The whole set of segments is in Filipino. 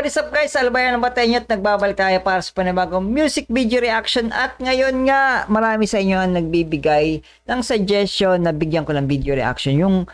What is up guys? Albayan ng Batenyo at nagbabalik tayo para sa panibagong music video reaction at ngayon nga marami sa inyo ang nagbibigay ng suggestion na bigyan ko ng video reaction yung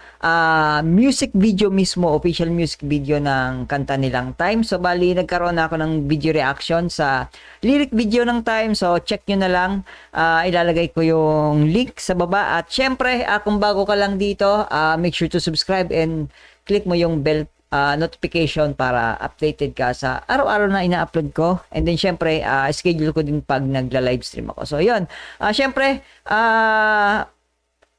music video mismo, official music video ng kanta nilang Time. So bali nagkaroon na ako ng video reaction sa lyric video ng Time, so check nyo na lang. Ilalagay ko yung link sa baba at syempre kung bago ka lang dito, make sure to subscribe and click mo yung bell notification para updated ka sa araw-araw na ina-upload ko. And then syempre schedule ko din pag nagla-livestream ako. So yun, syempre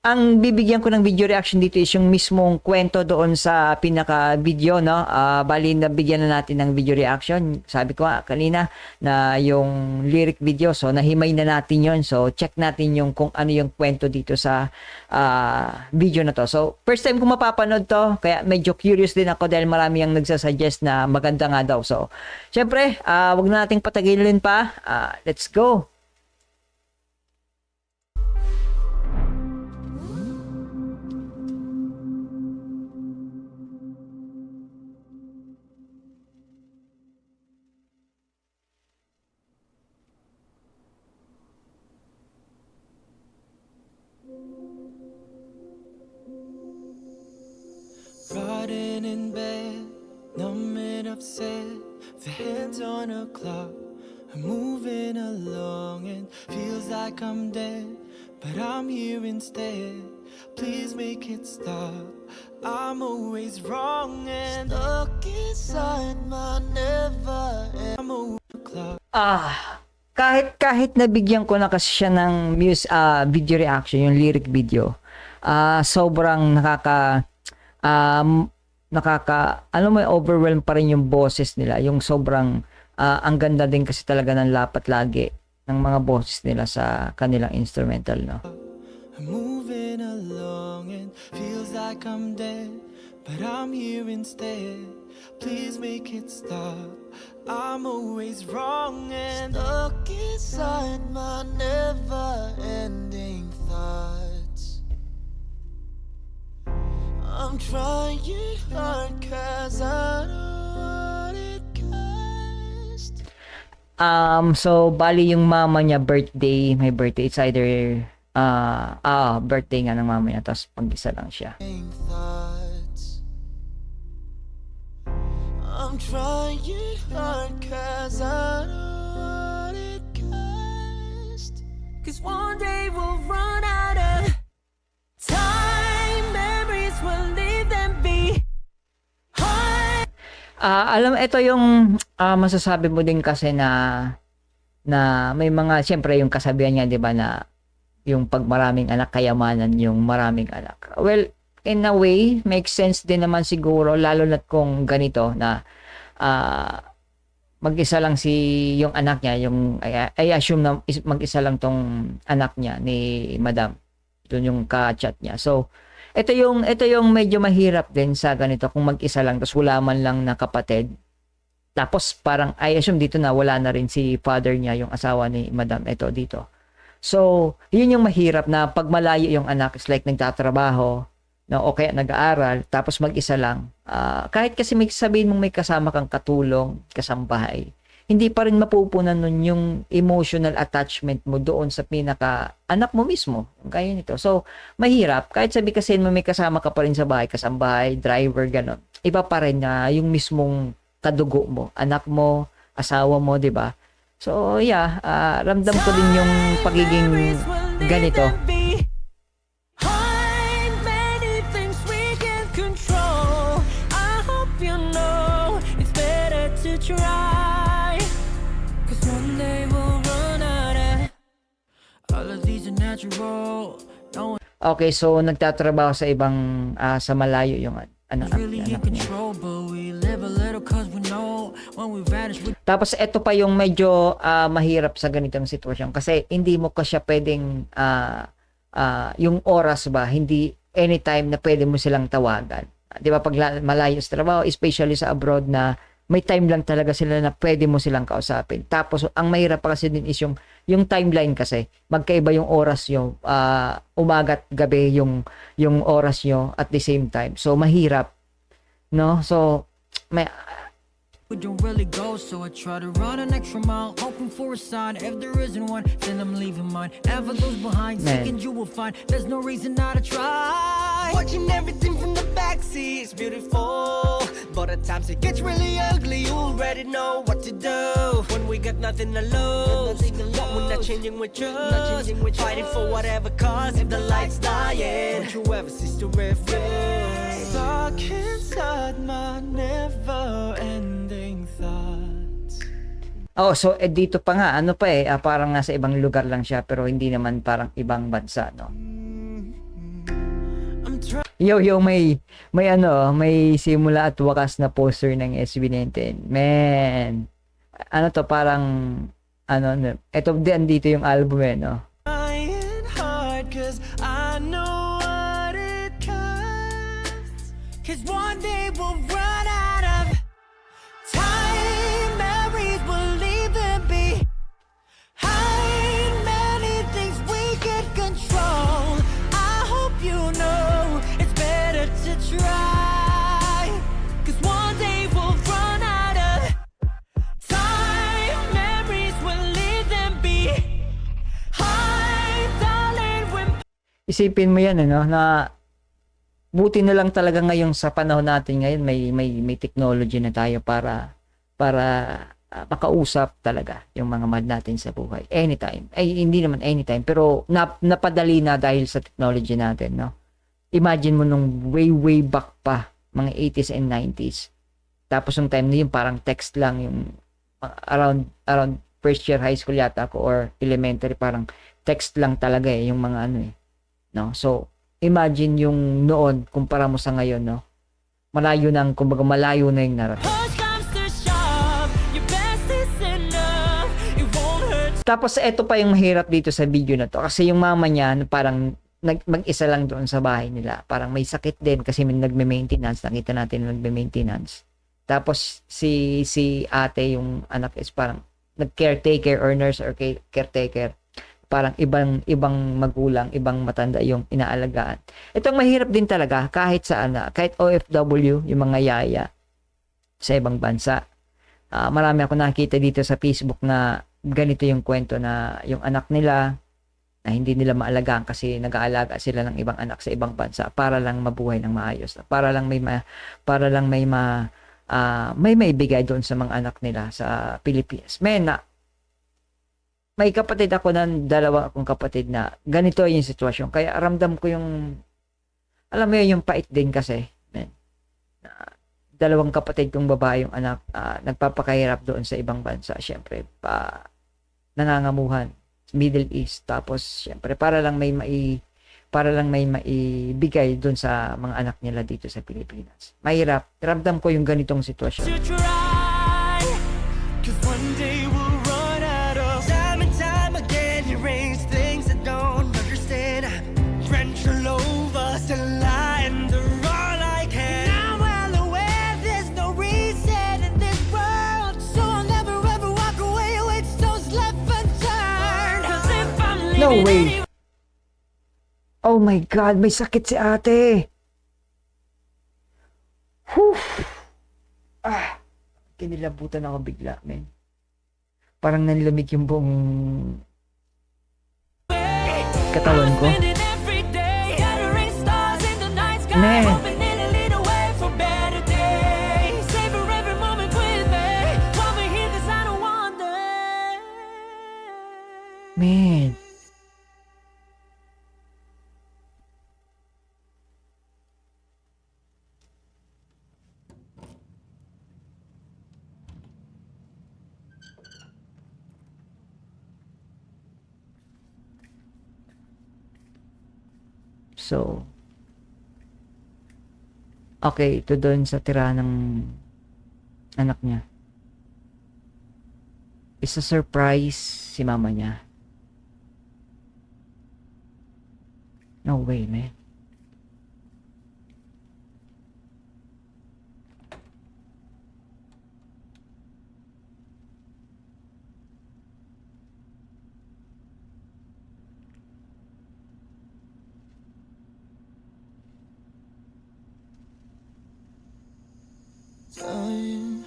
ang bibigyan ko ng video reaction dito is yung mismong kwento doon sa pinaka-video, no? Bali, nabigyan na natin ng video reaction. Sabi ko kanina na yung lyric video, so nahimay na natin yon. So, check natin yung kung ano yung kwento dito sa video na to. So, first time ko mapapanood to, kaya medyo curious din ako dahil marami ang nagsasuggest na maganda nga daw. So, syempre, wag na nating patagilin pa. Let's go! Rotting in bed, numb and upset. The hands on a clock, I'm moving along and feels like I'm dead, but I'm here instead. Please make it stop. I'm always wrong and stuck inside my never end. I'm over the clock. Kahit nabigyan ko na kasi siya ng video reaction, yung lyric video, sobrang may overwhelm pa rin yung boses nila, yung sobrang ang ganda din kasi talaga ng lapat lagi ng mga boses nila sa kanilang instrumental, no? I'm moving along and feels like I'm dead, but I'm here instead. Please make it stop. I'm always wrong and stuck inside my never-ending thoughts. I'm trying hard 'cause I don't want it cast. So bali yung mama niya birthday, may birthday, it's either birthday nga ng mama niya, tapos pag-isa lang siya. Thoughts. I'm trying hard 'cause I don't want it cast. 'Cause one day we'll run out of time, memories will leave them behind. Alam, ito yung masasabi mo din kasi na may mga, syempre yung kasabihan niya, 'di ba, na yung pag maraming anak, kayamanan yung maraming anak. Well, in a way, makes sense din naman siguro, lalo na kung ganito na mag-isa lang yung anak niya, yung I assume na mag-isa lang tong anak niya ni Madam. Doon yung ka-chat niya. So, ito yung medyo mahirap din sa ganito kung mag-isa lang tapos wala man lang na kapatid. Tapos parang I assume dito na wala na rin si father niya, yung asawa ni Madam, ito dito. So, yun yung mahirap na pag malayo yung anak, is like nagtatrabaho, no, o kaya nag-aaral, tapos mag-isa lang. Kahit kasi may sabihin mong may kasama kang katulong, kasambahay, hindi pa rin mapupunan nun yung emotional attachment mo doon sa pinaka-anak mo mismo. Kaya nito. So, mahirap. Kahit sabi kasi mo may kasama ka pa rin sa bahay, kasambahay, driver, ganon. Iba pa rin na yung mismong kadugo mo, anak mo, asawa mo, di ba? So, yeah, ramdam ko din yung pagiging ganito. Okay, so nagtatrabaho sa ibang sa malayo yung anak niya. Tapos ito pa yung medyo mahirap sa ganitong sitwasyon kasi hindi mo kasi pwedeng yung oras ba, hindi anytime na pwede mo silang tawagan. 'Di ba pag malayo sa trabaho, especially sa abroad, na may time lang talaga sila na pwede mo silang kausapin. Tapos ang mahirap pa kasi din is yung timeline kasi magkaiba yung oras nyo, umaga at gabi yung oras nyo at the same time. So mahirap, no? So may We don't really go, so I try to run an extra mile, hoping for a sign. If there isn't one, then I'm leaving mine. Ever goes behind, Man. seeking you will find. There's no reason not to try. Watching everything from the backseat is beautiful, but at times it gets really ugly. You already know what to do when we got nothing to lose. What we're not changing with trust, fighting for whatever cause. If the light's dying, don't you ever cease to refuse. Stuck inside my never-ending thoughts. Oh, so dito pa nga, ano pa parang nasa ibang lugar lang siya pero hindi naman parang ibang bansa, no? I'm trying. Yo, may simula at wakas na poster ng SB19. Man, ano to, parang, eto din dito yung album no? Trying hard cause I know what it costs. Cause one day we'll run out of time. Memories will leave them behind. Many things we can control. I hope you know it's better to try. Cause one day we'll run out of time. Memories will leave them behind. Darling, when Isipin mo yan, na buti na lang talaga ngayon sa panahon natin ngayon may technology na tayo para makausap talaga yung mga mahal natin sa buhay anytime. Ay hindi naman anytime pero napadali na dahil sa technology natin, no? Imagine mo nung way back pa mga 80s and 90s. Tapos yung time na yun parang text lang yung around first year high school yata ako or elementary, parang text lang talaga yung mga no? So imagine yung noon kumpara mo sa ngayon, no? Malayo na yung narrative. push comes to shove, your best is enough. It won't hurt. Tapos eto pa yung mahirap dito sa video na to kasi yung mama niya parang mag-isa lang doon sa bahay nila. Parang may sakit din kasi may nagme-maintenance. Nakita natin nagme-maintenance. Tapos si ate, yung anak is parang nag-caretaker or nurse or caretaker. Parang ibang magulang, ibang matanda yung inaalagaan. Itong mahirap din talaga kahit saan, kahit OFW, yung mga yaya sa ibang bansa. Marami ako nakita dito sa Facebook na ganito yung kwento na yung anak nila na hindi nila maalagaan kasi nag-aalaga sila ng ibang anak sa ibang bansa para lang mabuhay ng maayos, para lang may maibigay doon sa mga anak nila sa Pilipinas. May kapatid ako dalawa akong kapatid na ganito yung sitwasyon. Kaya ramdam ko yung, alam mo yung pait din kasi, men. Dalawang kapatid kong babae yung anak, nagpapakahirap doon sa ibang bansa. Siyempre, nangangamuhan. Middle East. Tapos, siyempre, para lang may maibigay doon sa mga anak nila dito sa Pilipinas. Mahirap. Ramdam ko yung ganitong sitwasyon. To try. Cause one day we'll run out of time and time again. He rains things I don't understand. French all over, still lying, they're all I can. I'm well aware there's no reason in this world, so I'll never ever walk away with stones left unturned. 'Cause if I'm No leaving way. anyway, Oh my God, may sakit si ate. Whew. Kinilabutan ako bigla, men. Parang nanlamig yung buong katawan ko. spending every day gathering stars in the night sky, Man. hoping it'll lead away for better days. Savor every moment with me, while we're here 'cause I don't wander. Man. So, okay, ito doon sa tira ng anak niya. Is a surprise si mama niya. No way, man. Time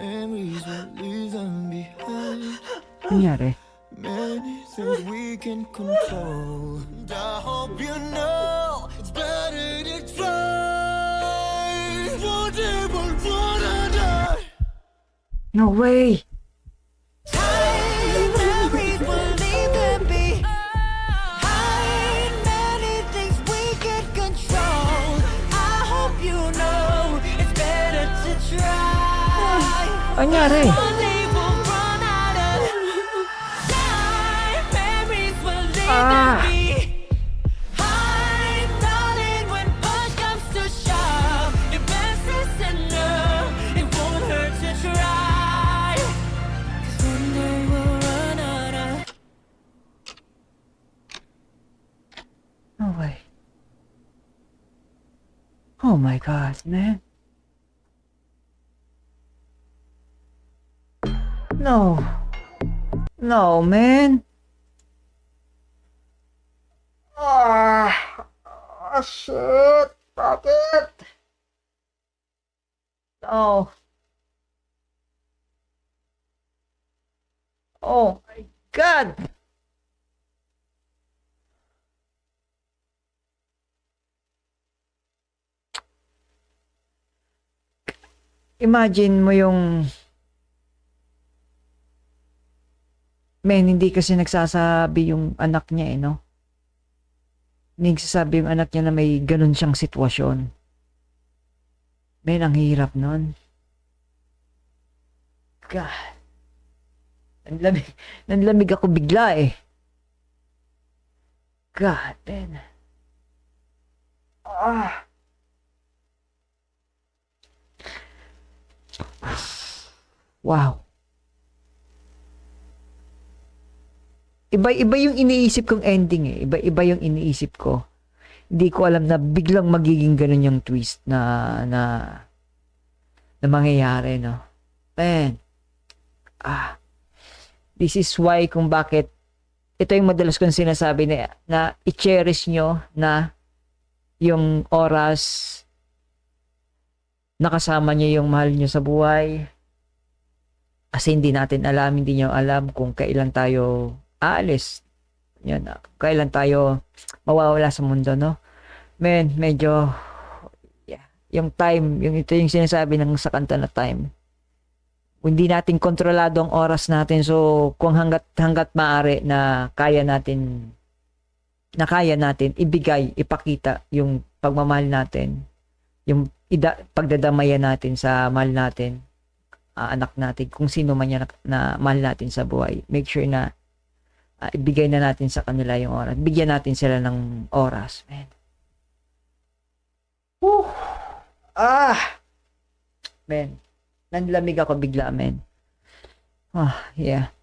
memories will leave them behind. Nangyari? Many things we can control. And I hope you know it's better to try. One day we'll run out of No way! Time, memories will leave them behind. Many things we can control. I hope you know it's better to try. Nangyari? One day we'll run out of time. Memories will leave them behind. Darling, when push comes to shove, if best is enough, it won't hurt to try. 'Cause one day we'll run out of. No way. Oh my God, man. No. No, man. Shit. Bakit? No. Oh my God. Imagine mo yung hindi kasi nagsasabi yung anak niya no? Hindi nagsasabi yung anak niya na may ganun siyang sitwasyon. Ang hirap nun. God. Nanlamig ako bigla eh. God, man. Wow. Iba-iba yung iniisip kong ending eh. Iba-iba yung iniisip ko. Hindi ko alam na biglang magiging ganun yung twist na mangyayari, no? Man. This is why kung bakit ito yung madalas kong sinasabi na i-cherish nyo na yung oras nakasama nyo yung mahal nyo sa buhay. Kasi hindi natin alam, hindi nyo alam kung kailan tayo aalis. Yan, kailan tayo mawawala sa mundo, no? Man, medyo yung time, ito yung sinasabi ng sa kanta na time. Hindi natin kontrolado ang oras natin, so kung hanggat maaari na kaya natin ibigay, ipakita yung pagmamahal natin, yung pagdadamayan natin sa mahal natin, anak natin, kung sino man yan na mahal natin sa buhay. Make sure na ibigay na natin sa kanila yung oras. Bigyan natin sila ng oras, man. Whew. Man. Nanlamig ako bigla, man. Yeah.